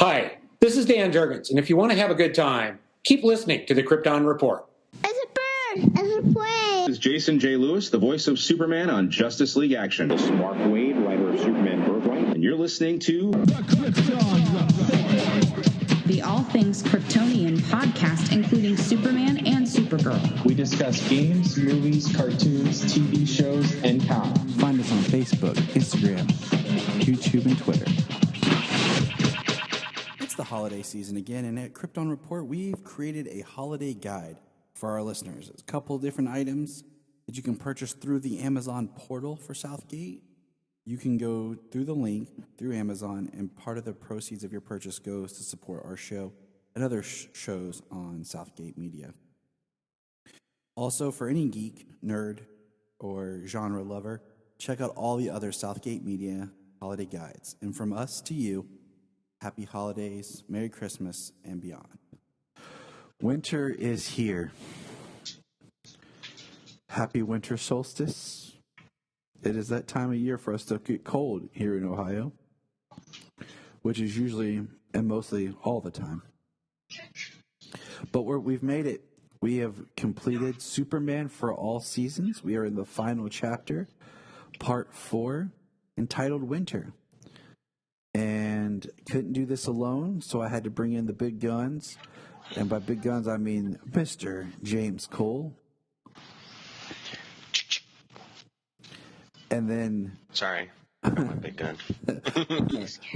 Hi, this is Dan Jurgens, and if you want to have a good time, keep listening to the Krypton Report. It's a bird. It's a plane. This is Jason J. Lewis, the voice of Superman on Justice League Action. This is Mark Wade, writer of Superman Birthright, and you're listening to The Krypton Report, the All Things Kryptonian podcast, including Superman and Supergirl. We discuss games, movies, cartoons, TV shows, and comics. Find us on Facebook, Instagram, YouTube, and Twitter. It's the holiday season again, and at Krypton Report, we've created a holiday guide for our listeners. It's a couple of different items that you can purchase through the Amazon portal for Southgate. You can go through the link through Amazon, and part of the proceeds of your purchase goes to support our show and other shows on Southgate Media. Also, for any geek, nerd, or genre lover, check out all the other Southgate Media holiday guides. And from us to you, happy holidays, Merry Christmas, and beyond. Winter is here. Happy winter solstice. It is that time of year for us to get cold here in Ohio, which is usually and mostly all the time. But we've made it. We have completed Superman for all seasons. We are in the final chapter, part 4, entitled Winter. And couldn't do this alone, so I had to bring in the big guns. And by big guns, I mean Mr. James Cole. And then... Sorry, I got my big gun.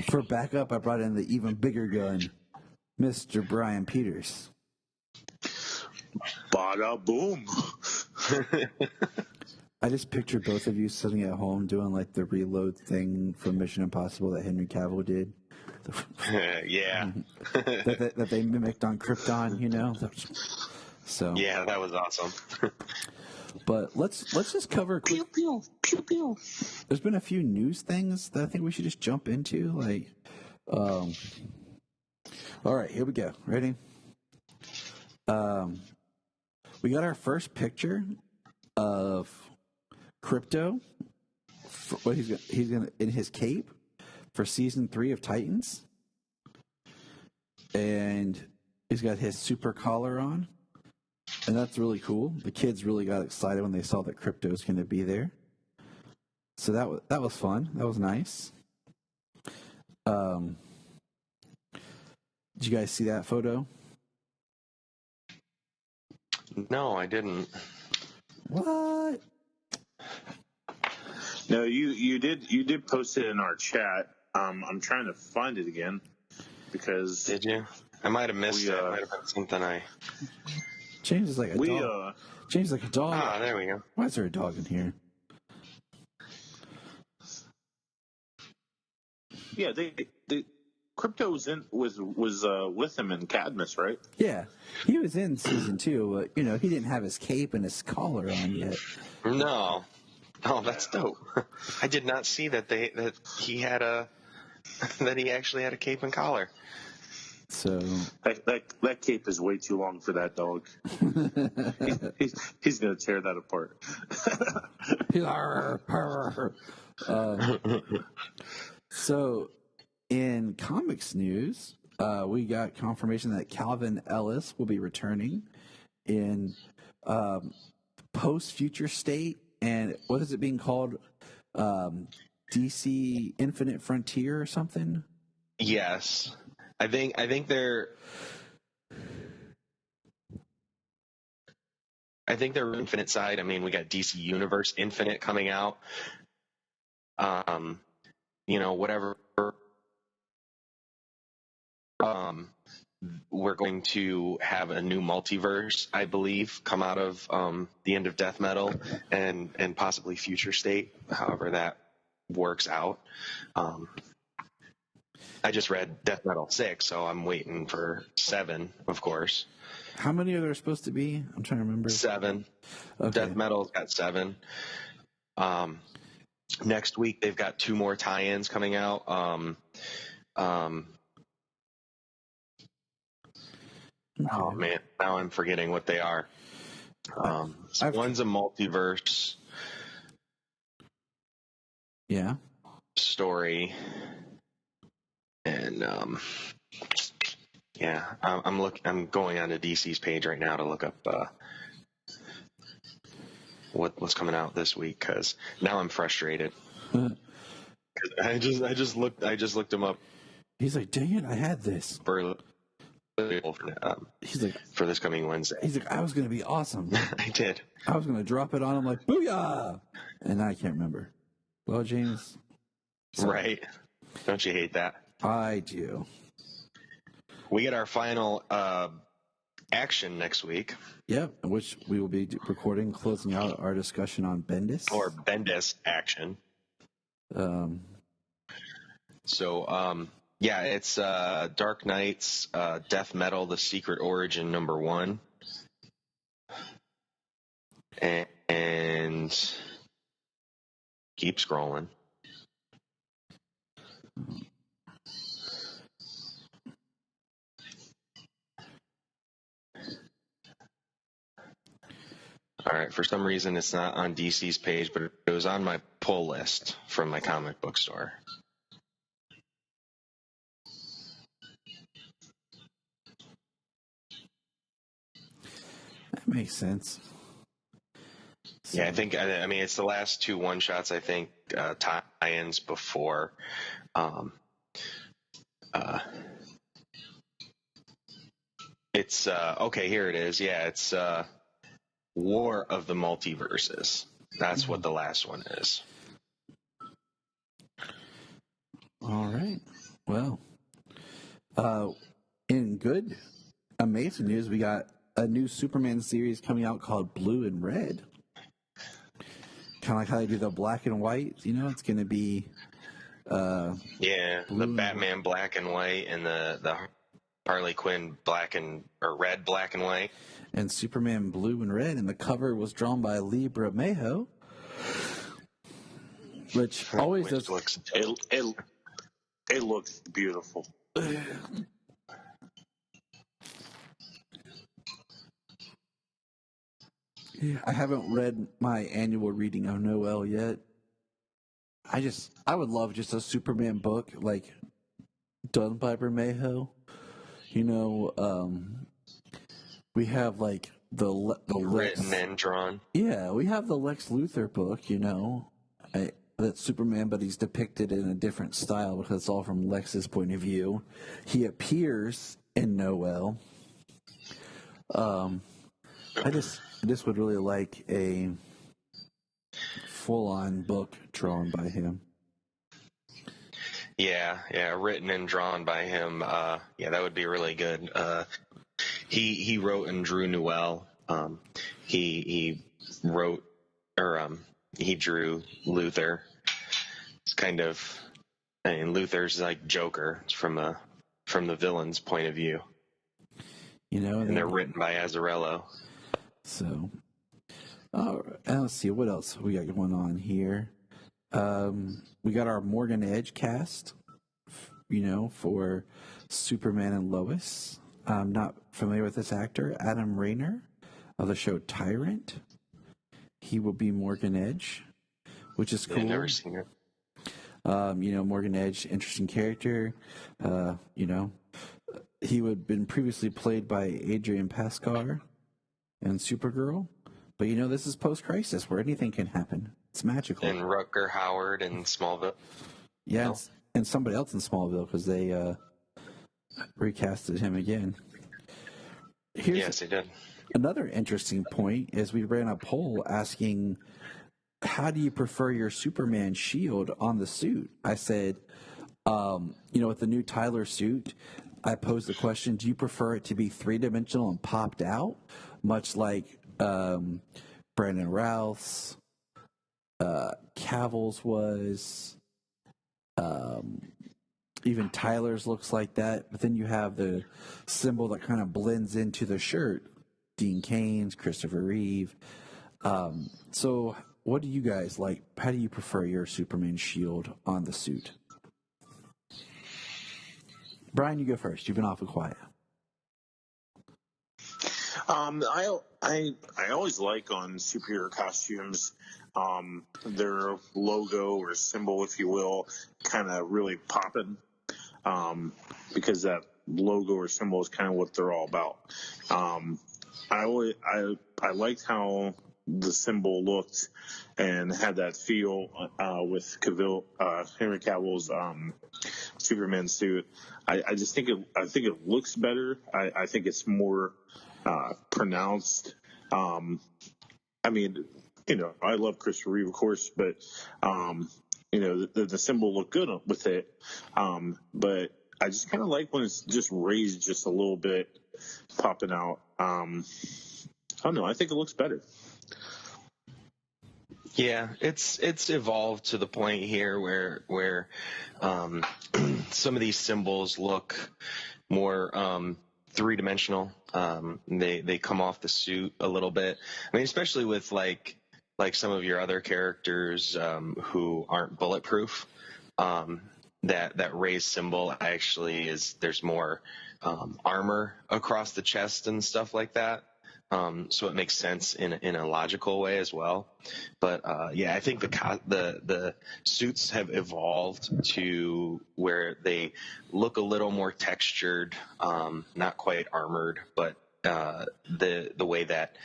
For backup, I brought in the even bigger gun, Mr. Bryan Peters. Bada boom. I just picture both of you sitting at home doing like the reload thing from Mission Impossible that Henry Cavill did. Yeah. that they mimicked on Krypton, you know? So yeah, that was awesome. But let's just cover quick. Pew pew pew pew. There's been a few news things that I think we should just jump into. Like, all right, here we go. Ready? We got our first picture of Crypto. What he's gonna in his cape for season 3 of Titans, and he's got his super collar on, and that's really cool. The kids really got excited when they saw that Crypto's going to be there. So that was fun. That was nice. Did you guys see that photo? No, I didn't. What? No, you did post it in our chat. I'm trying to find it again because Did you? I might have missed it. It might have been something I... James is like a dog. James is like a dog. Ah, there we go. Why is there a dog in here? Yeah, they Crypto was with him in Cadmus, right? Yeah, he was in season 2, but he didn't have his cape and his collar on yet. No. Oh, that's dope. I did not see that he actually had a cape and collar. So that cape is way too long for that dog. he's gonna tear that apart. So, in comics news, we got confirmation that Calvin Ellis will be returning in post-Future State. And what is it being called? DC Infinite Frontier or something? Yes. I think they're Infinite side. I mean, we got DC Universe Infinite coming out. Whatever. We're going to have a new multiverse, I believe, come out of the end of Death Metal and possibly Future State, however that works out. I just read Death Metal 6, so I'm waiting for 7, of course. How many are there supposed to be? I'm trying to remember. 7. Okay. Death Metal's got 7. Next week, they've got 2 more tie-ins coming out. Okay. Oh man, now I'm forgetting what they are. One's a multiverse. Yeah. Story, and Yeah, I'm going onto DC's page right now to look up what's coming out this week, because now I'm frustrated. I just looked him up. He's like, dang it, I had this. He's like, for this coming Wednesday. He's like, I was going to be awesome. I did. I was going to drop it on him like, booyah! And I can't remember. Well, James. Right. Don't you hate that? I do. We get our final action next week. Yep, which we will be recording, closing out our discussion on Bendis. Or Bendis action. Yeah, it's Dark Knight's Death Metal, The Secret Origin #1. And keep scrolling. All right, for some reason it's not on DC's page, but it was on my pull list from my comic book store. That makes sense. So. Yeah, I mean, it's the last 2 one-shots, I think, tie-ins before it's okay, here it is. Yeah, it's War of the Multiverses. That's what the last one is. All right. Well, in good, amazing news, we got a new Superman series coming out called Blue and Red. Kind of like how they do the black and white. You know, it's going to be... the Batman black and white and the Harley Quinn red, black and white. And Superman blue and red, and the cover was drawn by Lee Bermejo, which always does. It looks beautiful. Yeah, I haven't read my annual reading of Noel yet. I would love just a Superman book, like, done by Bermejo. You know, we have, like, the written and drawn. Yeah, we have the Lex Luthor book, you know, that's Superman, but he's depicted in a different style because it's all from Lex's point of view. He appears in Noel. I just would really like a full-on book drawn by him. Yeah, written and drawn by him. That would be really good. He wrote and drew Noel. He wrote he drew Luthor. It's kind of, Luthor's like Joker. It's from the villain's point of view. You know, and they're written by Azzarello. So, let's see what else we got going on here. We got our Morgan Edge cast, you know, for Superman and Lois. I'm not familiar with this actor, Adam Rayner of the show Tyrant. He will be Morgan Edge, which is cool. I've never seen it. You know, Morgan Edge, interesting character. You know, he would have been previously played by Adrian Pascar in Supergirl. But, you know, this is post-crisis where anything can happen. It's magical. And Rutger Hauer in Smallville. Yeah, and somebody else in Smallville because they recasted him again. Yes, they did. Another interesting point is we ran a poll asking, how do you prefer your Superman shield on the suit? I said, you know, with the new Tyler suit, I posed the question, do you prefer it to be three-dimensional and popped out, much like Brandon Routh's, Cavill's was, even Tyler's looks like that, but then you have the symbol that kind of blends into the shirt. Dean Cain's, Christopher Reeve. So what do you guys like? How do you prefer your Superman shield on the suit? Brian, you go first. You've been awful quiet. I always like on superhero costumes, their logo or symbol, if you will, kind of really popping, because that logo or symbol is kind of what they're all about. I liked how the symbol looked and had that feel with Henry Cavill's Superman suit. I just think it looks better. I think it's more pronounced. I mean, I love Christopher Reeve, of course, but the symbol looked good with it. But I just kind of like when it's just raised just a little bit, popping out. I don't know. I think it looks better. Yeah, it's evolved to the point here where some of these symbols look more three-dimensional. They come off the suit a little bit. I mean, especially with like some of your other characters who aren't bulletproof. That raised symbol actually there's more armor across the chest and stuff like that. So it makes sense in a logical way as well. But I think the suits have evolved to where they look a little more textured, not quite armored, but the way that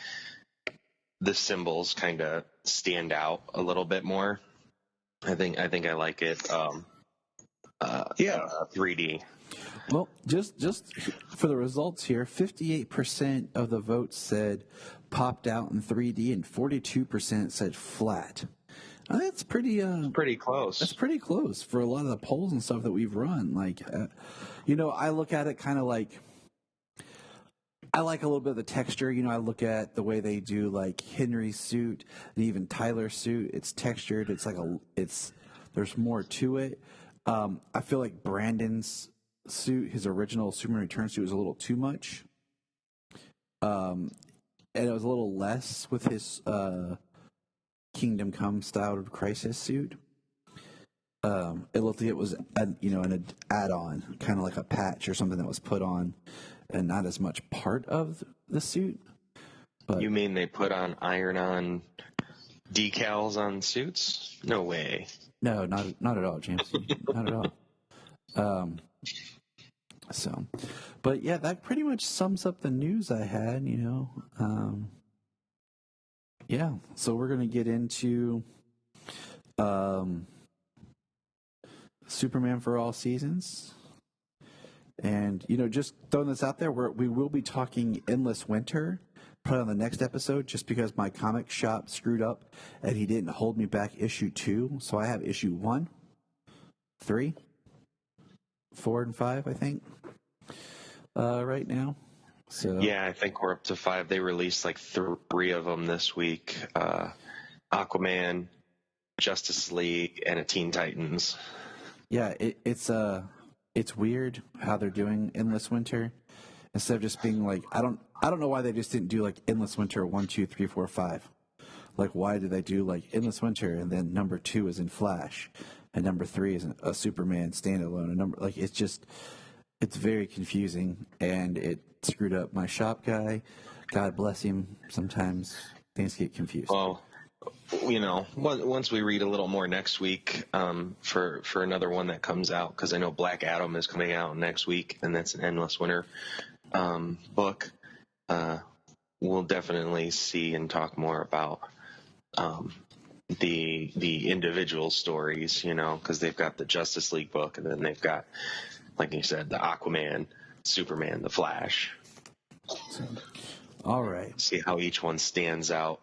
the symbols kind of stand out a little bit more. I think I like it. 3D. Well, just for the results here, 58% of the votes said popped out in 3D, and 42% said flat. That's pretty close. That's pretty close for a lot of the polls and stuff that we've run. Like, I look at it kind of like, I like a little bit of the texture. I look at the way they do like Henry's suit and even Tyler's suit. It's textured. It's like there's more to it. I feel like Brandon's suit, his original Superman Returns suit, was a little too much. And it was a little less with his Kingdom Come style Crisis suit. It looked like it was an add-on, kind of like a patch or something that was put on, and not as much part of the suit. But you mean they put on iron-on decals on suits? No way. No, not at all, James. Not at all. But yeah, that pretty much sums up the news I had. So we're gonna get into Superman for All Seasons, and just throwing this out there, we will be talking Endless Winter probably on the next episode, just because my comic shop screwed up and he didn't hold me back issue 2, so I have issue 1, 3, 4, and 5, I think, right now. So yeah, I think we're up to 5. They released like 3 of them this week: Aquaman, Justice League, and a Teen Titans. Yeah, it's weird how they're doing Endless Winter instead of just being like, I don't know why they just didn't do like Endless Winter 1, 2, 3, 4, 5. Like, why did they do like Endless Winter and then number 2 is in Flash and number 3 is a Superman standalone, and it's very confusing, and it screwed up my shop guy. God bless him. Sometimes things get confused. Well, once we read a little more next week for another one that comes out, because I know Black Adam is coming out next week, and that's an Endless Winter book. We'll definitely see and talk more about the individual stories, because they've got the Justice League book, and then they've got, like you said, the Aquaman, Superman, the Flash. All right. See how each one stands out.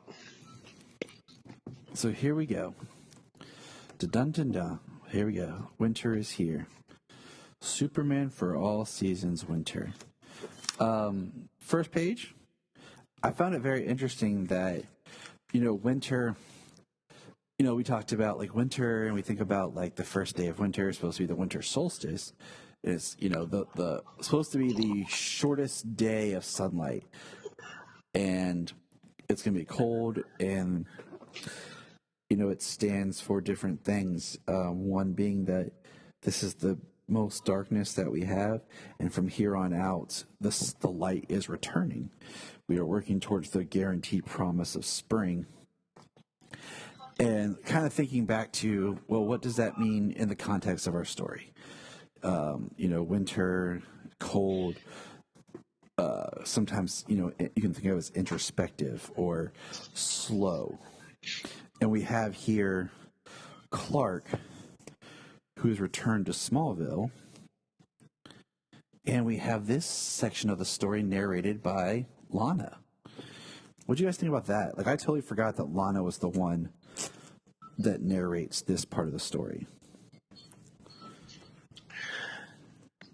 So here we go. Dun-dun-dun. Here we go. Winter is here. Superman for All Seasons Winter. First page. I found it very interesting that, winter, we talked about like winter, and we think about like the first day of winter is supposed to be the winter solstice. It's, the supposed to be the shortest day of sunlight. And it's going to be cold, and it stands for different things. One being that this is the most darkness that we have, and from here on out, the light is returning. We are working towards the guaranteed promise of spring. And kind of thinking back to, well, what does that mean in the context of our story? Winter cold. Sometimes, you can think of it as introspective or slow. And we have here Clark, who's returned to Smallville. And we have this section of the story narrated by Lana. What do you guys think about that? Like, I totally forgot that Lana was the one that narrates this part of the story.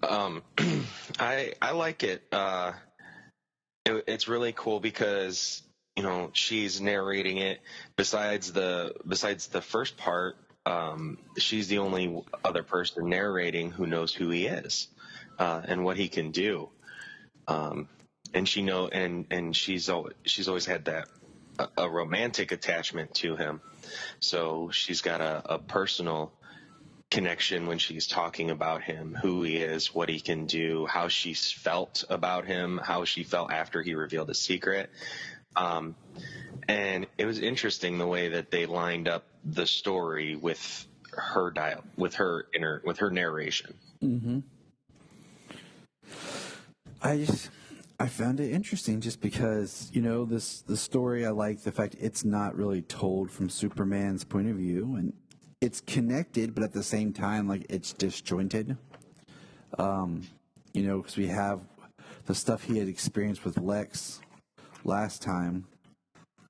I like it. It's really cool because she's narrating it. Besides the first part, she's the only other person narrating who knows who he is and what he can do. And she's always had that a romantic attachment to him. So she's got a personal connection when she's talking about him, who he is, what he can do, how she's felt about him, how she felt after he revealed his secret. And it was interesting the way that they lined up the story with her with her narration. Mm-hmm. I found it interesting just because, the story, I like the fact it's not really told from Superman's point of view, and it's connected, but at the same time, like, it's disjointed. Because we have the stuff he had experienced with Lex last time,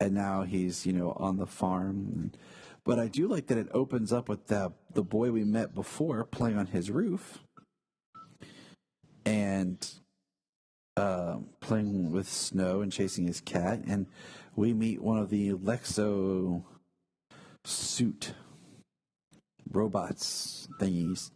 and now he's, on the farm. But I do like that it opens up with the boy we met before playing on his roof and playing with snow and chasing his cat. And we meet one of the Lexo suit robots thingies,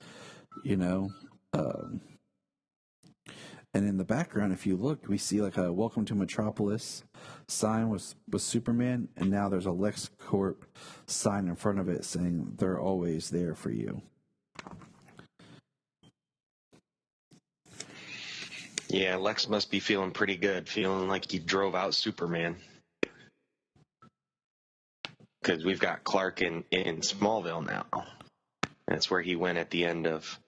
and in the background, if you look, we see like a "Welcome to Metropolis" sign with Superman, and now there's a LexCorp sign in front of it saying they're always there for you. Yeah, Lex must be feeling pretty good, feeling like he drove out Superman. Because we've got Clark in Smallville now. That's where he went at the end of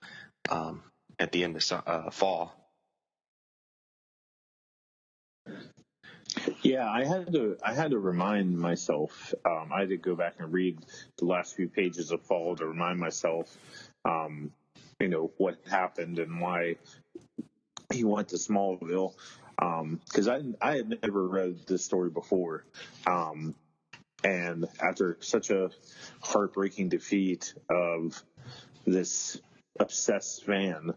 fall. Yeah, I had to remind myself. I had to go back and read the last few pages of Fall to remind myself, what happened and why he went to Smallville. Because I had never read this story before, and after such a heartbreaking defeat of this obsessed fan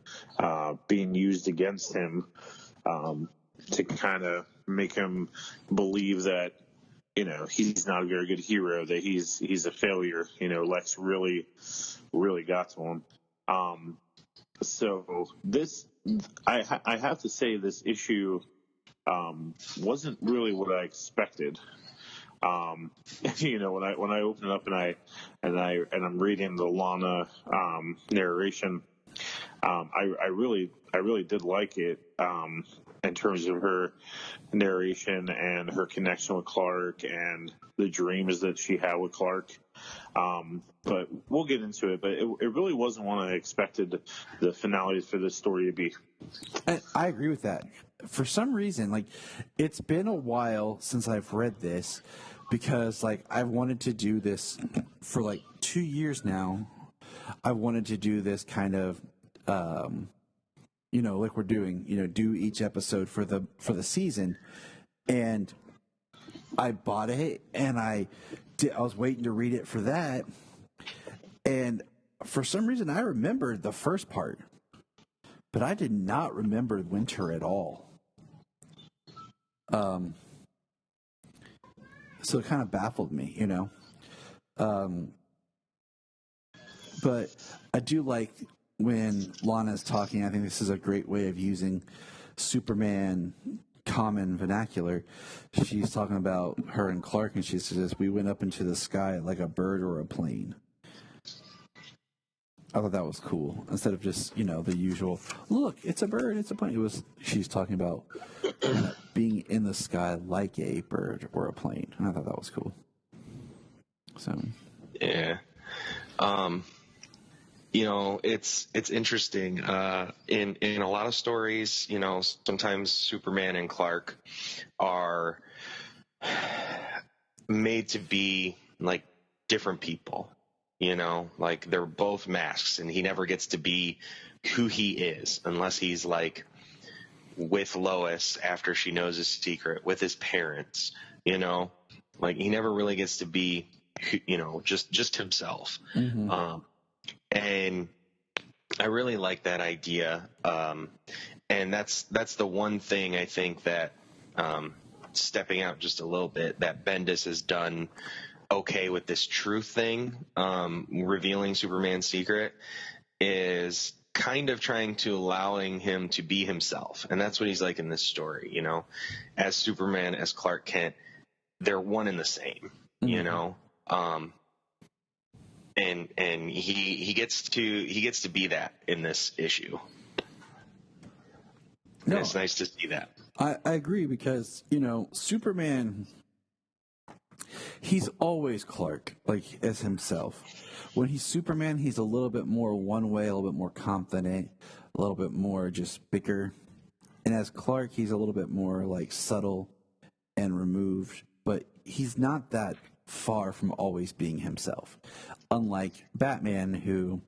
being used against him to kind of make him believe that he's not a very good hero, that he's a failure. Lex really got to him. So this, I have to say, this issue wasn't really what I expected. When I open it up and I'm reading the Lana narration, I really did like it in terms of her narration and her connection with Clark and the dreams that she had with Clark. But we'll get into it. But it really wasn't what I expected the finale for this story to be. I agree with that. For some reason, like, it's been a while since I've read this because, like, I've wanted to do this for like 2 years now. I wanted to do this kind of, like we're doing, do each episode for the season. And I bought it and I was waiting to read it for that. And for some reason, I remembered the first part, but I did not remember Winter at all. So it kind of baffled me, But I do like when Lana's talking. I think this is a great way of using Superman common vernacular. She's talking about her and Clark, and she says, "We went up into the sky like a bird or a plane." I thought that was cool. Instead of just, the usual, "Look, it's a bird, it's a plane." She's talking about being in the sky like a bird or a plane. And I thought that was cool. So. Yeah. it's interesting. In a lot of stories, sometimes Superman and Clark are made to be like different people. Like they're both masks, and he never gets to be who he is unless he's like with Lois after she knows his secret, with his parents. Like he never really gets to be, just himself. Mm-hmm. And I really like that idea. And that's the one thing I think that, stepping out just a little bit, that Bendis has done okay with this truth thing, revealing Superman's secret, is kind of trying to allowing him to be himself. And that's what he's like in this story, as Superman, as Clark Kent, they're one and the same, and he gets to be that in this issue. And it's nice to see that. I agree because, Superman, he's always Clark, like as himself. When he's Superman, he's a little bit more one way, a little bit more confident, a little bit more just bigger. And as Clark, he's a little bit more like subtle and removed, but he's not that far from always being himself. Unlike Batman, who,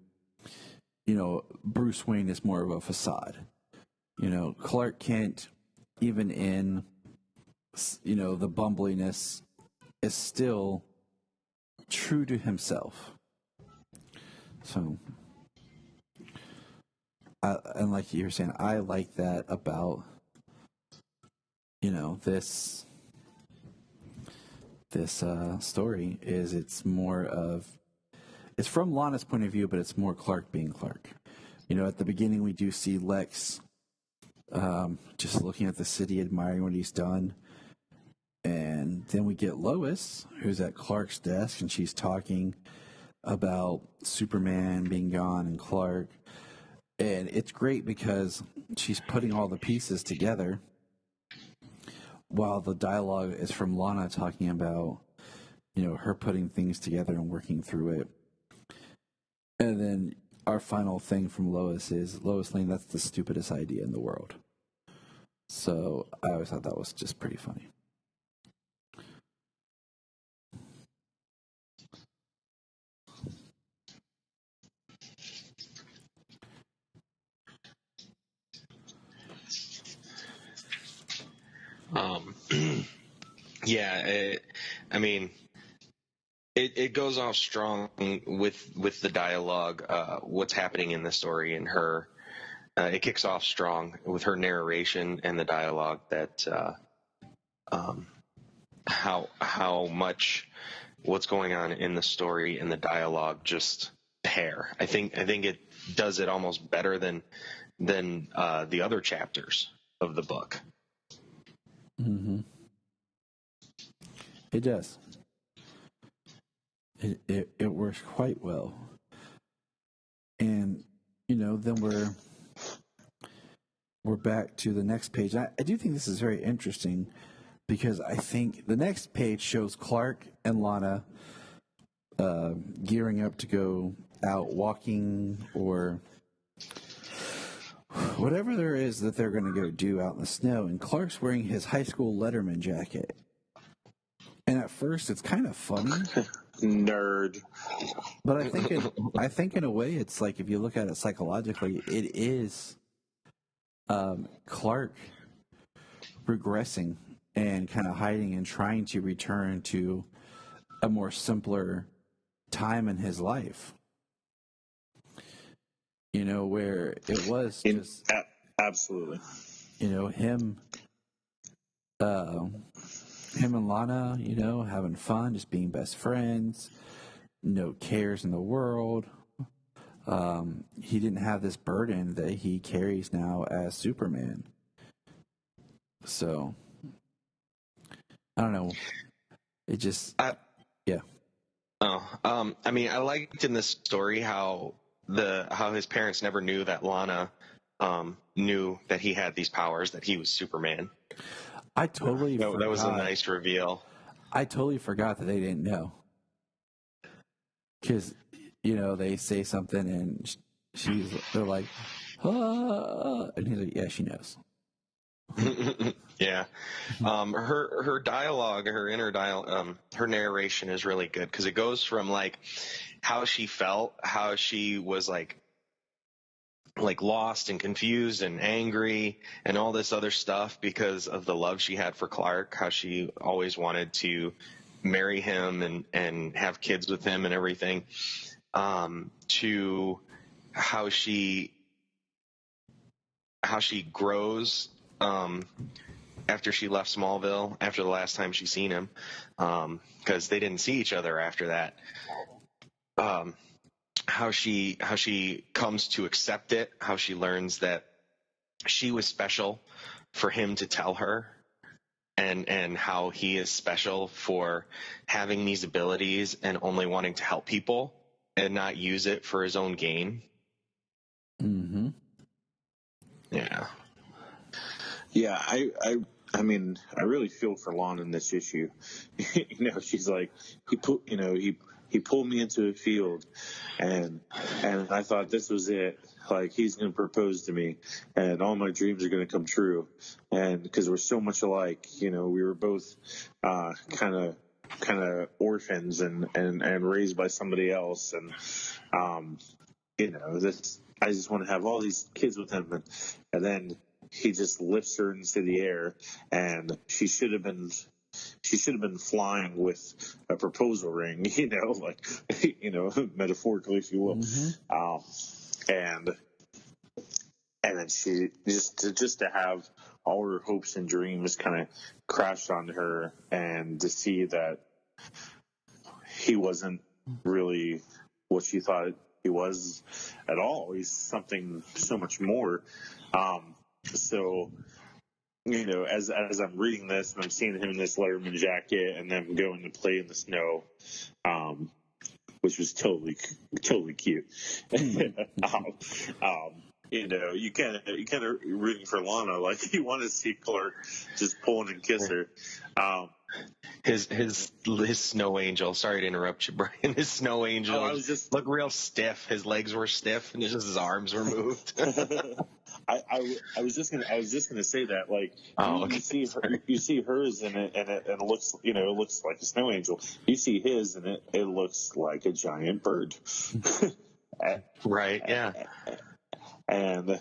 Bruce Wayne is more of a facade. Clark Kent, even in, the bumbliness, is still true to himself. So, and like you were saying, I like that about, this story is it's from Lana's point of view, but it's more Clark being Clark. At the beginning we do see Lex just looking at the city, admiring what he's done. And then we get Lois, who's at Clark's desk, and she's talking about Superman being gone and Clark. And it's great because she's putting all the pieces together while the dialogue is from Lana talking about, her putting things together and working through it. And then our final thing from Lois is, Lois Lane, that's the stupidest idea in the world. So I always thought that was just pretty funny. Yeah, it goes off strong with the dialogue, what's happening in the story, and her. It kicks off strong with her narration and the dialogue, that how much what's going on in the story and the dialogue just pair. I think it does it almost better than the other chapters of the book. Mm-hmm. It does. It works quite well. And, then we're back to the next page. I do think this is very interesting because I think the next page shows Clark and Lana gearing up to go out walking or whatever there is that they're going to go do out in the snow. And Clark's wearing his high school Letterman jacket. And at first, it's kind of funny. Nerd. But I think in a way, it's like, if you look at it psychologically, it is Clark regressing and kind of hiding and trying to return to a more simpler time in his life. Where it was just absolutely. Him and Lana, having fun, just being best friends, no cares in the world. He didn't have this burden that he carries now as Superman. So, I don't know. It just, yeah. I liked in this story how his parents never knew that Lana knew that he had these powers, that he was Superman. I totally forgot. That was a nice reveal. I totally forgot that they didn't know. Because, they say something and they're like, and he's like, yeah, she knows. Yeah. Her dialogue, her inner dialogue, her narration is really good because it goes from like how she felt, how she was like lost and confused and angry and all this other stuff because of the love she had for Clark, how she always wanted to marry him and have kids with him and everything, to how she grows after she left Smallville, after the last time she seen him, because they didn't see each other after that. How she comes to accept it, how she learns that she was special for him to tell her, and how he is special for having these abilities and only wanting to help people and not use it for his own gain. Mm-hmm. Yeah. Yeah, I mean, I really feel for Lon in this issue. She's like, he pulled me into a field, and I thought this was it. Like, he's going to propose to me, and all my dreams are going to come true. And because we're so much alike, we were both kind of orphans and raised by somebody else, and this. I just want to have all these kids with him, and then he just lifts her into the air, and she should have been flying with a proposal ring, metaphorically, if you will. Mm-hmm. And then she just to have all her hopes and dreams kind of crashed on her, and to see that he wasn't really what she thought he was at all. He's something so much more. So, as I'm reading this and I'm seeing him in this Letterman jacket and them going to play in the snow, which was totally cute. You kind of rooting for Lana, like you want to see Clark just pulling and kiss her. His snow angel. Sorry to interrupt you, Brian. His snow angel looked real stiff. His legs were stiff, and just his arms were moved. I was just gonna say that, like, you see hers in it, and it looks like a snow angel. You see his, and it looks like a giant bird. Right? Yeah. And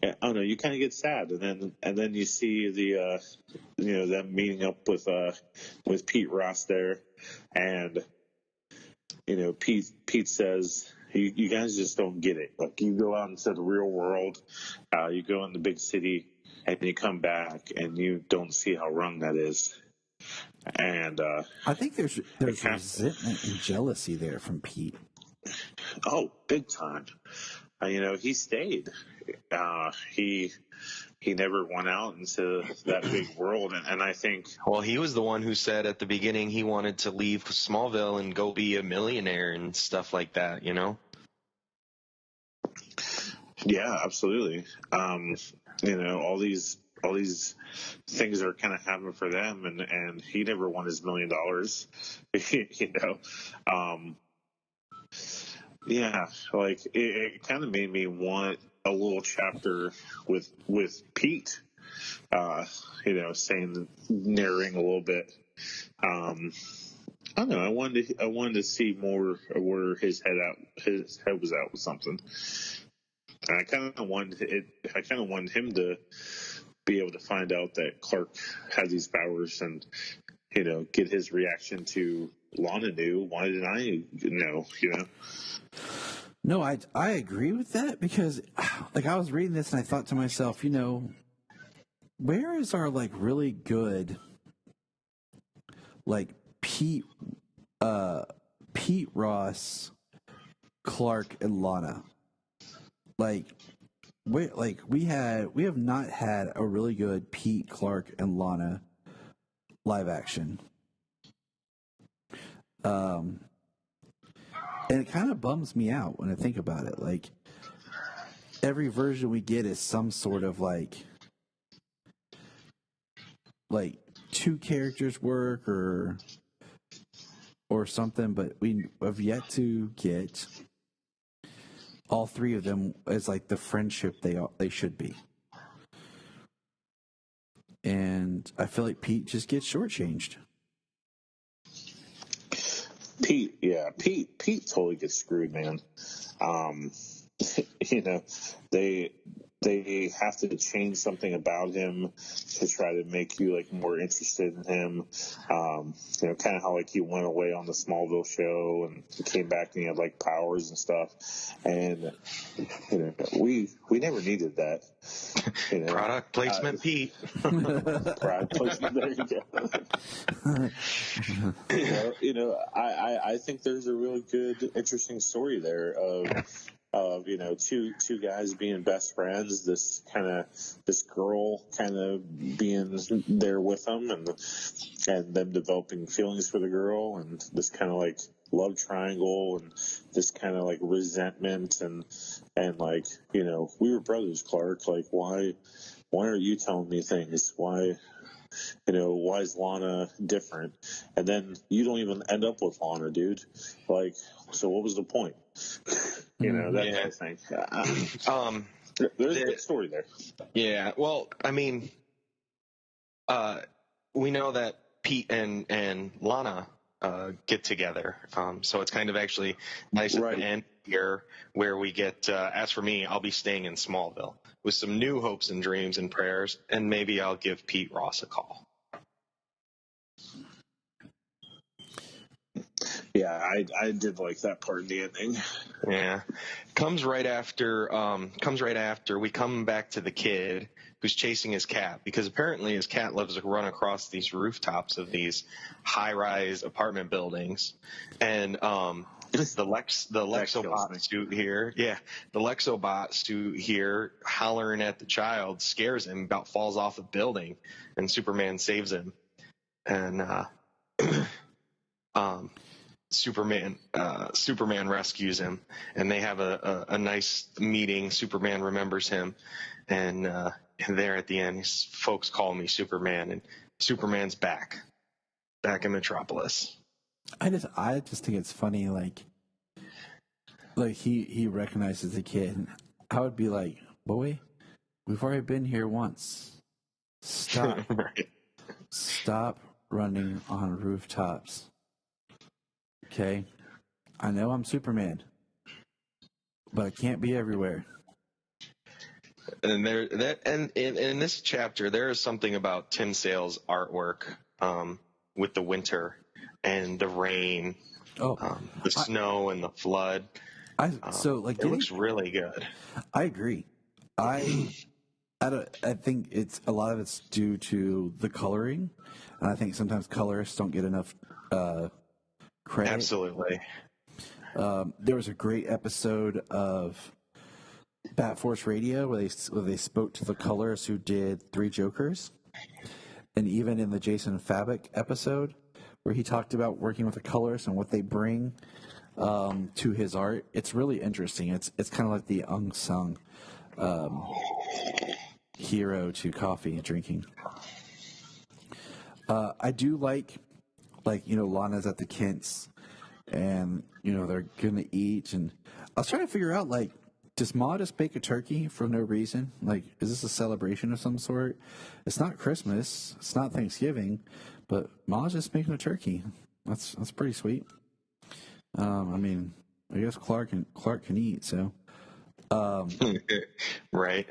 I don't know, you kind of get sad, and then you see the them meeting up with Pete Ross there, and Pete says, you guys just don't get it. Like, you go out into the real world, you go in the big city, and you come back and you don't see how wrong that is. And I think there's resentment and jealousy there from Pete. Oh, big time. He stayed. He never went out into that big world, and I think. Well, he was the one who said at the beginning he wanted to leave Smallville and go be a millionaire and stuff like that. Yeah, absolutely. All these things are kind of happening for them, and he never won his $1 million. Yeah, like it kind of made me want a little chapter with Pete, narrating a little bit. I don't know. I wanted to see more of where his head was at with something. And I kind of wanted him to be able to find out that Clark had these powers, and get his reaction to Lana knew. Why didn't I know? No, I agree with that, because like I was reading this and I thought to myself, where is our really good Pete Ross, Clark, and Lana? We have not had a really good Pete, Clark, and Lana live action. And it kind of bums me out when I think about it. Like, every version we get is some sort of like two characters work, or or something, but we have yet to get all three of them as like the friendship they should be. And I feel like Pete just gets shortchanged. Pete totally gets screwed, man. You know, they have to change something about him to try to make you like more interested in him. You know, kind of how like he went away on the Smallville show and he came back and he had like powers and stuff. And you know, we never needed that. You know, Product placement, Pete. product placement. There you go. I think there's a really good, interesting story there of you know two guys being best friends, this girl kind of being there with them, and them developing feelings for the girl, and this kind of like love triangle, and this kind of like resentment, and like, you know, we were brothers, Clark, like why are you telling me things? Why is Lana different? And then you don't even end up with Lana, dude. Like, so what was the point? You know, that kind of thing. There's a good story there. Yeah, well, I mean, we know that Pete and Lana get together, so it's kind of actually nice at the end here where we get, as for me, I'll be staying in Smallville with some new hopes and dreams and prayers, and maybe I'll give Pete Ross a call. Yeah, I did like that part in the ending. Yeah, comes right after we come back to the kid who's chasing his cat, because apparently his cat loves to run across these rooftops of these high-rise apartment buildings, and the Lexobot suit here, the Lexobot suit here hollering at the child scares him, about falls off a building, and Superman saves him, and Superman rescues him, and they have a nice meeting. Superman remembers him, and there at the end, folks call me Superman, and Superman's back in Metropolis. I just think it's funny, like he recognizes the kid. I would be like, boy, we've already been here once. Stop. Right. Stop running on rooftops. Okay, I know I'm Superman, but I can't be everywhere. And in this chapter, there is something about Tim Sale's artwork, with the winter and the rain, the snow and the flood. It looks really good. I agree. I think it's a lot of it's due to the coloring, and I think sometimes colorists don't get enough credit. Absolutely. There was a great episode of Bat Force Radio where they spoke to the colorists who did Three Jokers, and even in the Jason Fabok episode where he talked about working with the colorists and what they bring to his art. It's really interesting. It's kind of like the unsung hero to coffee and drinking. I do like Lana's at the Kents, and they're gonna eat, and I was trying to figure out, like, does Ma just bake a turkey for no reason? Like, is this a celebration of some sort? It's not Christmas, it's not Thanksgiving, but Ma's just making a turkey. That's pretty sweet. I mean, I guess Clark can eat, so right.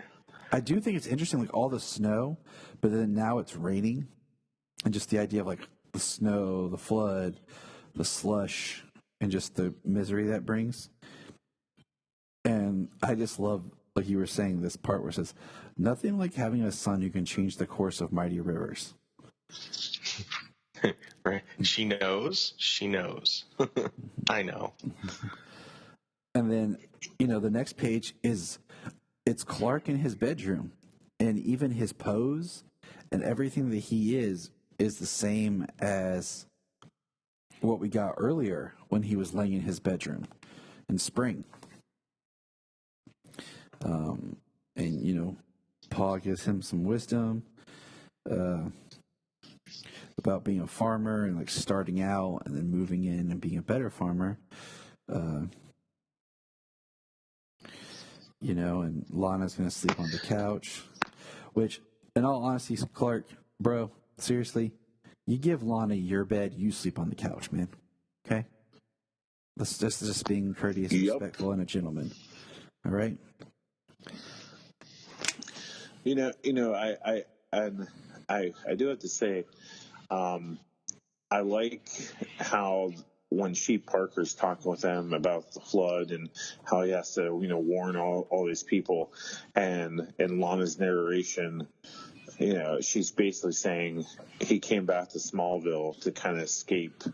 I do think it's interesting, like all the snow, but then now it's raining, and just the idea of like the snow, the flood, the slush, and just the misery that brings. And I just love, like you were saying, this part where it says, nothing like having a son who can change the course of mighty rivers. Right. She knows. I know. And then, the next page it's Clark in his bedroom, and even his pose and everything that he is the same as what we got earlier when he was laying in his bedroom in spring. And, Pa gives him some wisdom. about being a farmer and like starting out and then moving in and being a better farmer. You know, and Lana's going to sleep on the couch, which, in all honesty, Clark, bro, seriously, you give Lana your bed, you sleep on the couch, man. Okay? That's just being courteous, respectful, and a gentleman. All right? I do have to say, I like how when Chief Parker's talking with them about the flood and how he has to, warn all these people, and in Lana's narration, she's basically saying he came back to Smallville to kind of escape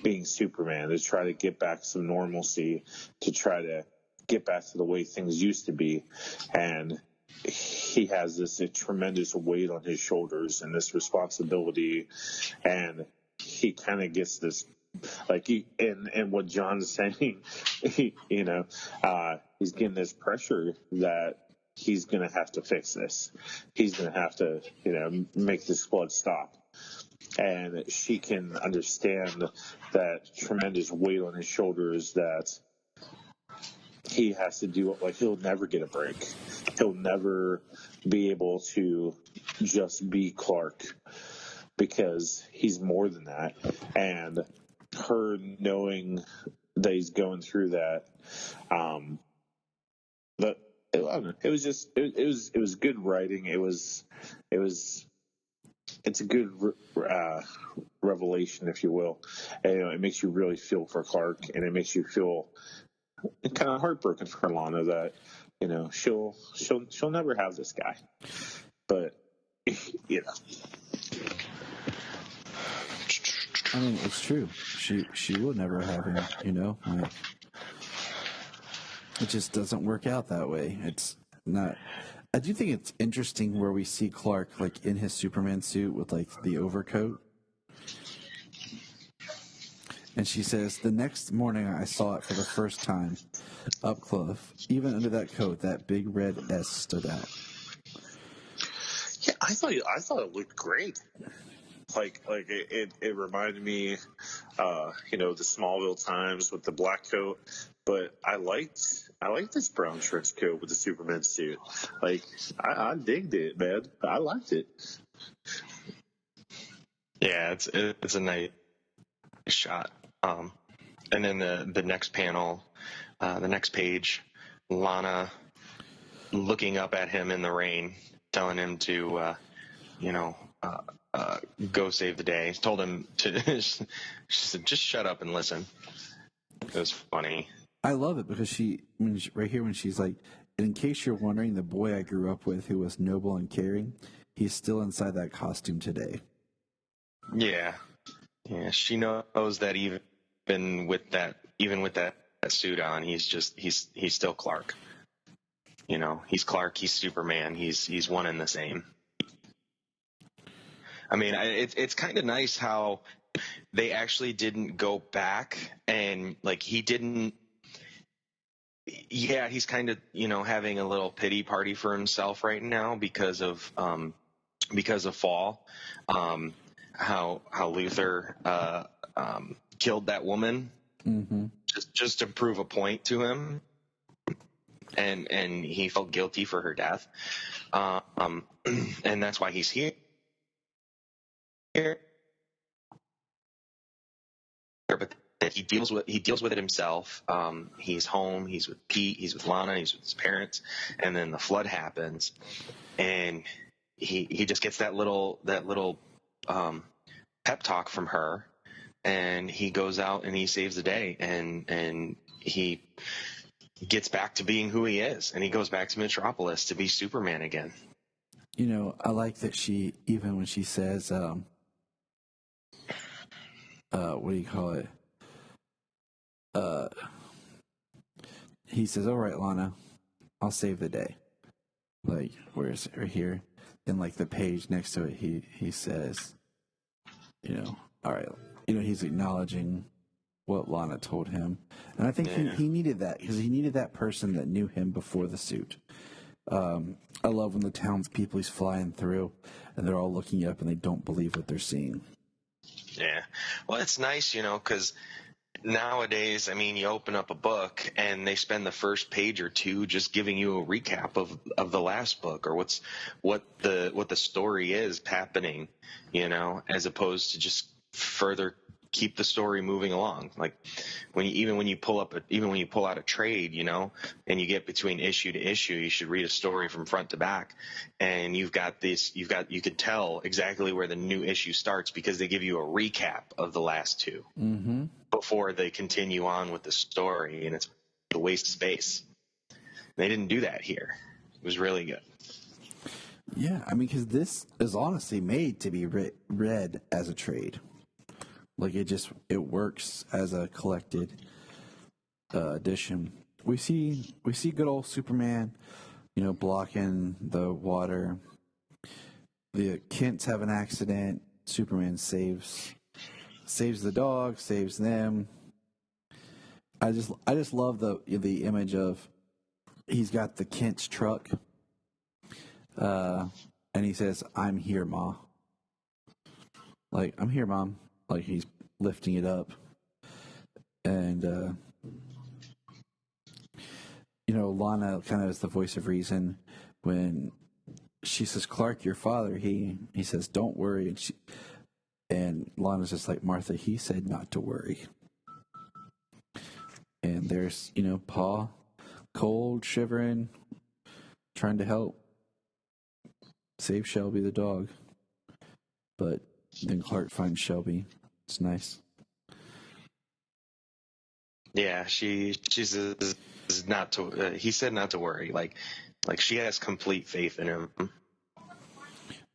being Superman, to try to get back some normalcy, to try to get back to the way things used to be. And he has this tremendous weight on his shoulders and this responsibility. And he kind of gets this, like, and what John's saying, he's getting this pressure that he's going to have to fix this. He's going to have to, make this flood stop. And she can understand that tremendous weight on his shoulders that he has to do it. Like, he'll never get a break. He'll never be able to just be Clark, because he's more than that. And her knowing that he's going through that, but I don't know. It was just, it was good writing. It's a good revelation, if you will. And, it makes you really feel for Clark, and it makes you feel kind of heartbroken for Lana that, she'll never have this guy. But, I mean, it's true. She will never have him, Like, it just doesn't work out that way. It's not. I do think it's interesting where we see Clark, like, in his Superman suit with, like, the overcoat. And she says, the next morning I saw it for the first time up close. Even under that coat, that big red S stood out. Yeah, I thought it looked great. Like it reminded me, the Smallville times with the black coat. But I liked this brown trench coat with the Superman suit. Like, I digged it, man. I liked it. Yeah, it's a nice shot. And then the next panel, the next page, Lana looking up at him in the rain, telling him to, go save the day. Told him to, she said, just shut up and listen. It was funny. I love it because right here when she's like, in case you're wondering, the boy I grew up with who was noble and caring, he's still inside that costume today. Yeah. Yeah. She knows that even with that suit on, he's still Clark. He's Clark, he's Superman, he's one and the same. I mean, it's kind of nice how they actually didn't go back and, like, he didn't. Yeah, he's kind of, having a little pity party for himself right now because of Fall, how Luther killed that woman, just to prove a point to him, and he felt guilty for her death, and that's why he's here. But he deals with it himself. He's home. He's with Pete. He's with Lana. He's with his parents. And then the flood happens, and he just gets that little pep talk from her, and he goes out and he saves the day, and he gets back to being who he is, and he goes back to Metropolis to be Superman again. I like that she, even when she says, what do you call it? He says, all right, Lana, I'll save the day. Like, where is it? Right here. In, like, the page next to it, he says, all right. He's acknowledging what Lana told him. And I think he needed that, because he needed that person that knew him before the suit. I love when the townspeople he's flying through, and they're all looking up and they don't believe what they're seeing. Yeah. Well, it's nice, because nowadays, I mean, you open up a book and they spend the first page or two just giving you a recap of the last book or what the story is happening, as opposed to just further keep the story moving along. Like even when you pull out a trade, and you get between issue to issue, you should read a story from front to back, and you could tell exactly where the new issue starts because they give you a recap of the last two. Mm-hmm. Before they continue on with the story, and it's a waste of space. They didn't do that here. It was really good. Yeah, I mean, because this is honestly made to be read as a trade. Like it works as a collected edition. We see good old Superman, blocking the water. The Kents have an accident. Superman saves the dog, saves them. I just love the image of he's got the Kent's truck, and he says, "I'm here, Ma." Like, "I'm here, Mom." Like, he's lifting it up, and Lana kind of is the voice of reason when she says, "Clark, your father," he says, "Don't worry," and Lana's just like, "Martha, he said not to worry." And there's, Pa, cold, shivering, trying to help save Shelby the dog. But then Clark finds Shelby. It's nice. Yeah, she says not to. He said not to worry. Like she has complete faith in him.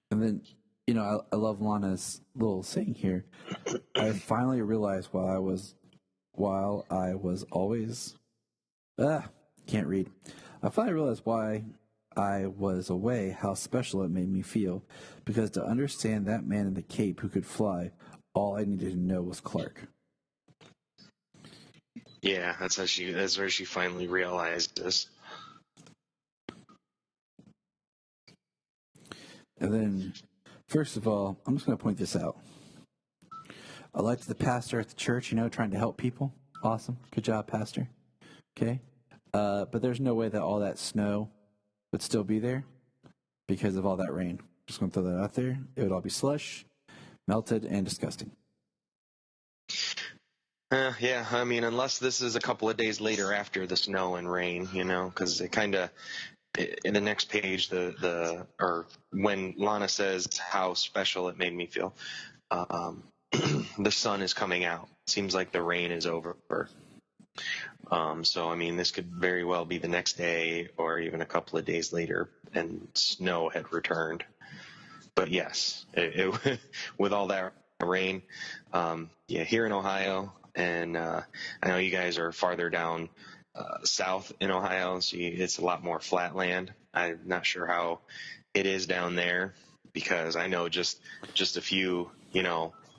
And then, I love Lana's little saying here. I finally realized while I was always can't read. I finally realized why I was away, how special it made me feel. Because to understand that man in the cape who could fly, all I needed to know was Clark. Yeah, that's where she finally realized this. And then, first of all, I'm just going to point this out. I liked the pastor at the church, trying to help people. Awesome. Good job, pastor. Okay. But there's no way that all that snow would still be there because of all that rain. Just going to throw that out there. It would all be slush, melted, and disgusting. Yeah, I mean, unless this is a couple of days later after the snow and rain, because it kind of, in the next page, or when Lana says how special it made me feel, the sun is coming out. Seems like the rain is over. So, I mean, this could very well be the next day or even a couple of days later, and snow had returned. But yes, with all that rain, here in Ohio, and I know you guys are farther down south in Ohio, so it's a lot more flat land. I'm not sure how it is down there because I know just a few,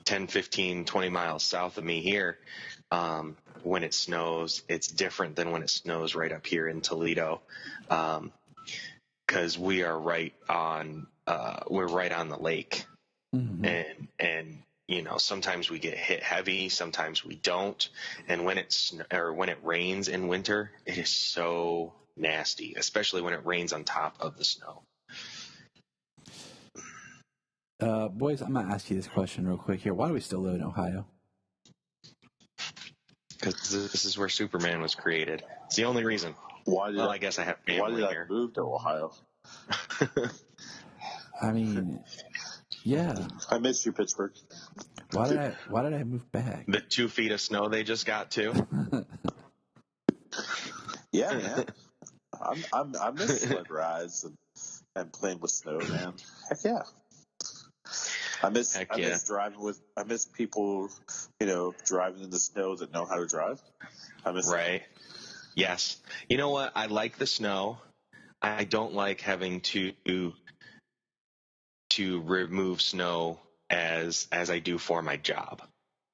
10, 15, 20 miles south of me here, when it snows, it's different than when it snows right up here in Toledo, because we are right on the lake, Mm-hmm. and sometimes we get hit heavy, sometimes we don't, and when it rains in winter, it is so nasty, especially when it rains on top of the snow. Boys, I'm going to ask you this question real quick here. Why do we still live in Ohio? Because this is where Superman was created. It's the only reason. I guess I have family here. I move to Ohio? I mean, yeah. I miss you, Pittsburgh. Why did I move back? The 2 feet of snow they just got too. Yeah, man. I miss sled rides and playing with snow, man. Heck yeah. I miss people, driving in the snow that know how to drive. Right. Yes. You know what? I like the snow. I don't like having to remove snow as I do for my job.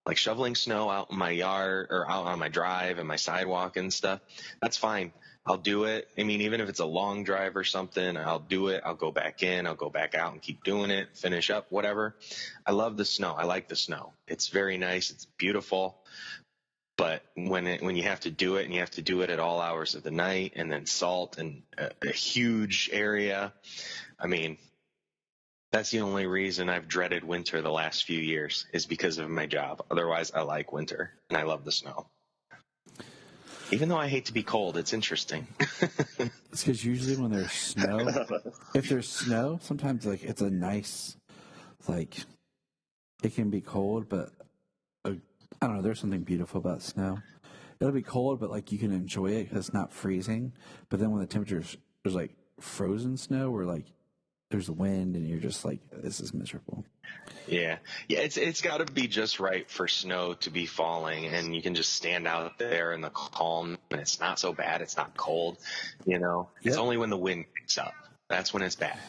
Like shoveling snow out in my yard or out on my drive and my sidewalk and stuff. That's fine. I'll do it. I mean, even if it's a long drive or something, I'll do it. I'll go back in, I'll go back out and keep doing it, finish up, whatever. I love the snow. I like the snow. It's very nice. It's beautiful. But when you have to do it, and you have to do it at all hours of the night, and then salt and a huge area, I mean, that's the only reason I've dreaded winter the last few years, is because of my job. Otherwise, I like winter and I love the snow. Even though I hate to be cold, it's interesting. It's because usually when there's snow, if there's snow, sometimes like it's a nice, like it can be cold, but I don't know. There's something beautiful about snow. It'll be cold, but like you can enjoy it because it's not freezing. But then when the temperature's there's like frozen snow, or like there's wind, and you're just like, this is miserable. Yeah. It's got to be just right for snow to be falling, and you can just stand out there in the calm, and it's not so bad. It's not cold, you know. Yep. It's only when the wind picks up that's when it's bad.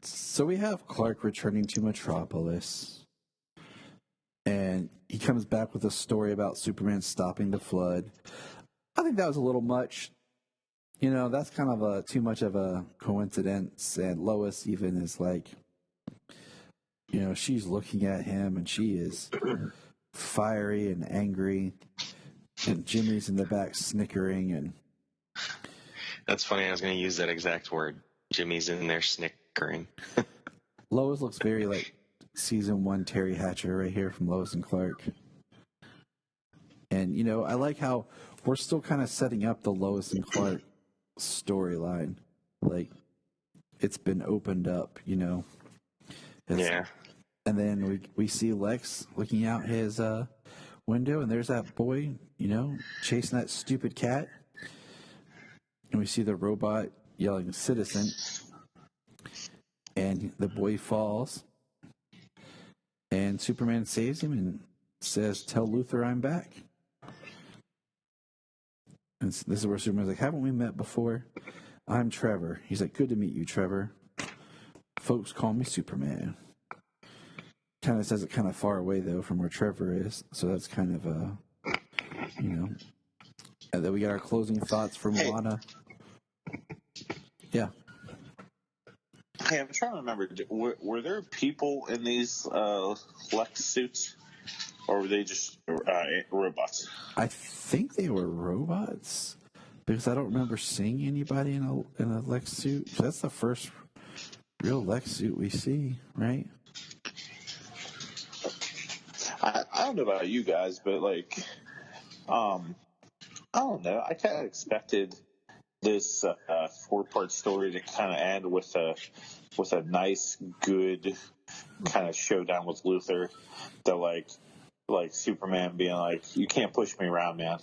So we have Clark returning to Metropolis, and he comes back with a story about Superman stopping the flood. I think that was a little much. You know, that's kind of too much of a coincidence. And Lois even is like, you know, she's looking at him and she is fiery and angry. And Jimmy's in the back snickering. And That's funny. I was going to use that exact word. Jimmy's in there snickering. Lois looks very like season 1 Terry Hatcher right here from Lois and Clark. And, you know, I like how we're still kind of setting up the Lois and Clark storyline. Like, it's been opened up, you know. Yeah. And then we see Lex looking out his window, and there's that boy, you know, chasing that stupid cat. And we see the robot yelling, "Citizen." And the boy falls. And Superman saves him and says, "Tell Luthor I'm back." And this is where Superman's like, "Haven't we met before? I'm Trevor." He's like, "Good to meet you, Trevor. Folks call me Superman." Kind of says it kind of far away, though, from where Trevor is. So that's kind of, you know. And then we got our closing thoughts from Lana. Yeah. Hey, I'm trying to remember. Were there people in these Lex suits, or were they just robots? I think they were robots, because I don't remember seeing anybody in a Lex suit. That's the first real Lex suit we see, right? I don't know about you guys, but like, I don't know. I kind of expected this 4-part story to kind of end with a nice, good kind of showdown with Luthor. That like Superman being like, "You can't push me around, man.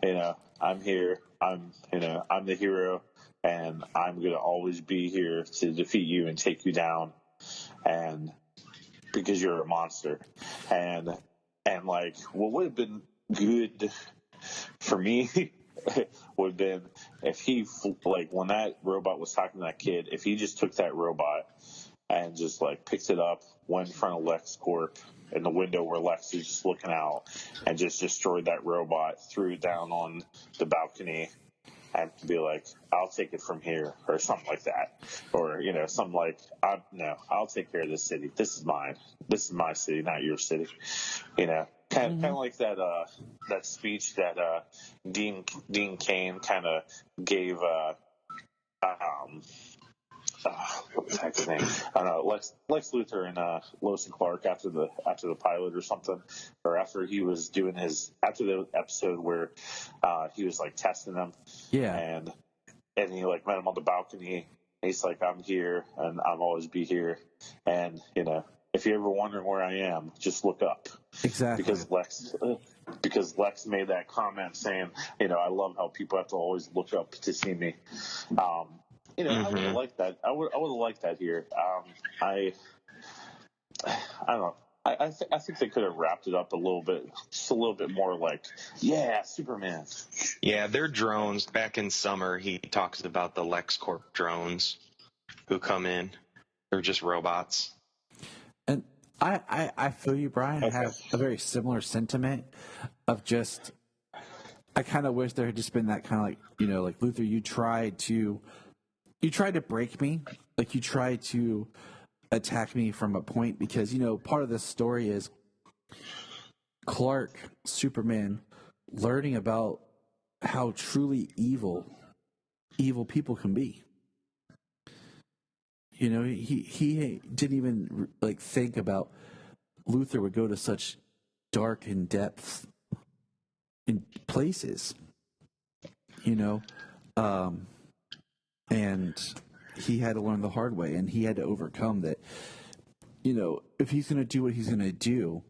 You know, I'm here. I'm the hero, and I'm gonna always be here to defeat you and take you down, and because you're a monster." And like, what would have been good for me would have been if he, like, when that robot was talking to that kid, if he just took that robot and just like picked it up, went in front of LexCorp in the window where Lex is just looking out, and just destroyed that robot, threw it down on the balcony, and be like, "I'll take it from here," or something like that, or you know, something like, I'll take care of this city. This is mine. This is my city, not your city." You know, kind of like that speech that Dean Cain kind of gave. What was that name? I don't know. Lex Luthor and Lois and Clark after the pilot or something, or after he was doing after the episode where he was like testing them. Yeah. And he like met him on the balcony. He's like, "I'm here, and I'll always be here. And you know, if you're ever wondering where I am, just look up." Exactly. Because Lex made that comment saying, you know, "I love how people have to always look up to see me." You know, I would have liked that. I would have liked that here. I don't know. I think they could have wrapped it up a little bit, just a little bit more like, yeah, Superman. Yeah, they're drones. Back in summer, he talks about the LexCorp drones who come in. They're just robots. And I feel you, Brian. I have a very similar sentiment of just I kind of wish there had just been that kind of like, like Luther, you tried to break me, like you tried to attack me from a point because, part of this story is Clark, Superman, learning about how truly evil people can be. He didn't even like think about Luther would go to such dark and depth in places, and he had to learn the hard way, and he had to overcome that. If he's going to do what he's going to do,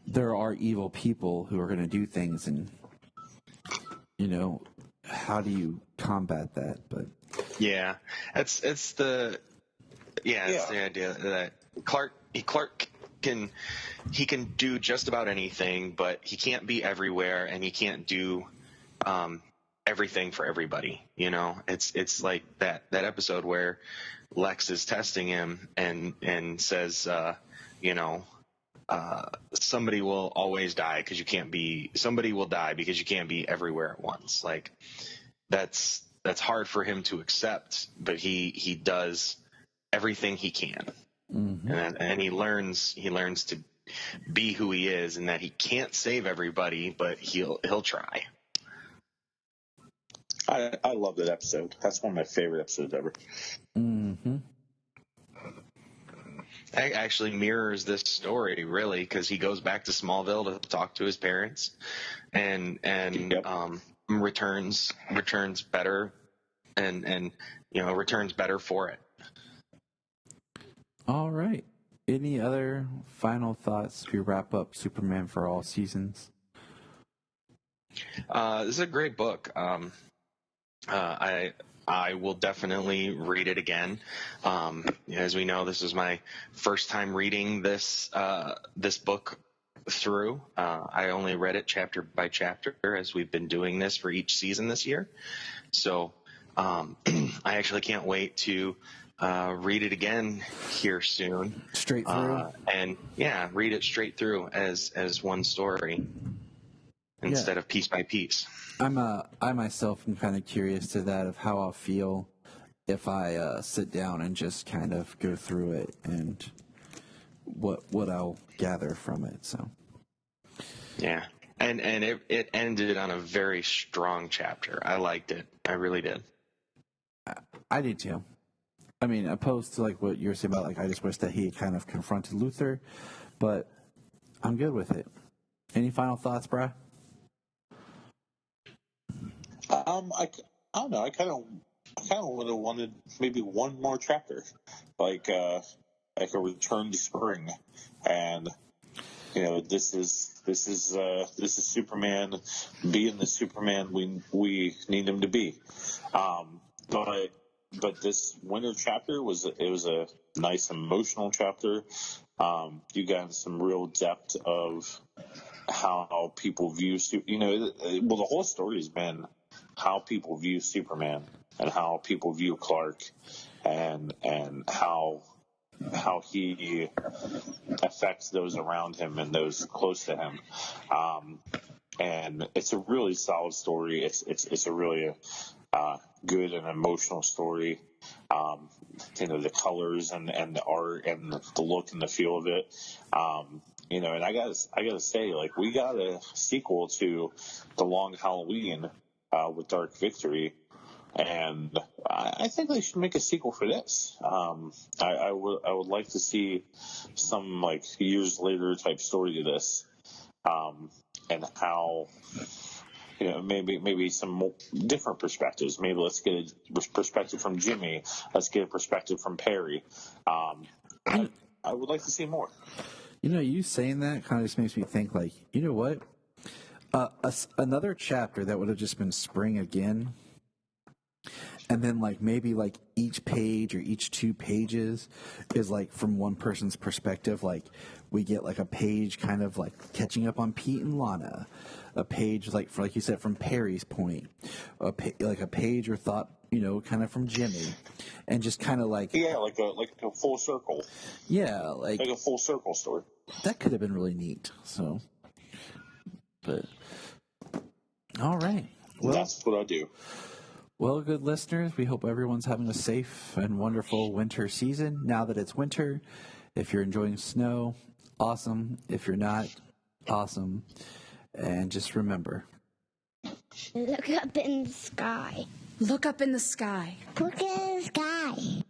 there are evil people who are going to do things, and how do you combat that? But it's the idea that Clark can do just about anything, but he can't be everywhere, and he can't do everything for everybody. It's like that episode where Lex is testing him and says, somebody will always die because you can't be. Somebody will die because you can't be everywhere at once. Like that's hard for him to accept, but he does everything he can, and he learns to be who he is, and that he can't save everybody, but he'll try. I love that episode. That's one of my favorite episodes ever. Mm-hmm. It actually mirrors this story, really, because he goes back to Smallville to talk to his parents, and returns better, and returns better for it. All right. Any other final thoughts as we wrap up Superman for All Seasons? This is a great book. I will definitely read it again. As we know, this is my first time reading this book through. I only read it chapter by chapter, as we've been doing this for each season this year. So I actually can't wait to read it again here soon. Straight through? Read it straight through as one story instead of piece by piece. I myself am kind of curious to that of how I'll feel if I sit down and just kind of go through it and what I'll gather from it. So yeah, and it ended on a very strong chapter. I liked it. I really did. I did too. I mean, opposed to like what you're saying about like I just wish that he kind of confronted Luther, but I'm good with it. Any final thoughts, Bryan? I don't know. I kind of would have wanted maybe one more chapter, like a return to spring, and this is Superman being the Superman we need him to be. But this winter chapter was a nice emotional chapter. You got some real depth of how people view the whole story has been how people view Superman and how people view Clark and how he affects those around him and those close to him. And it's a really solid story. It's a really good and emotional story. The colors and the art and the look and the feel of it. And I gotta say, like, we got a sequel to The Long Halloween with Dark Victory, and I think they should make a sequel for this. I would like to see some like years later type story to this, and how maybe some more different perspectives. Maybe let's get a perspective from Jimmy. Let's get a perspective from Perry. I would like to see more. You saying that kind of just makes me think, like, you know what? Another chapter that would have just been spring again, and then like maybe like each page or each 2 pages is like from one person's perspective. Like we get like a page kind of like catching up on Pete and Lana, a page like you said from Perry's point, like a page or thought kind of from Jimmy, and just kind of like like a full circle. Yeah, like a full circle story. That could have been really neat. So, but All right. Well, that's what I do. Well, good listeners, we hope everyone's having a safe and wonderful winter season. Now that it's winter, if you're enjoying snow, awesome. If you're not, awesome. And just remember. Look up in the sky. Look up in the sky. Look at the sky.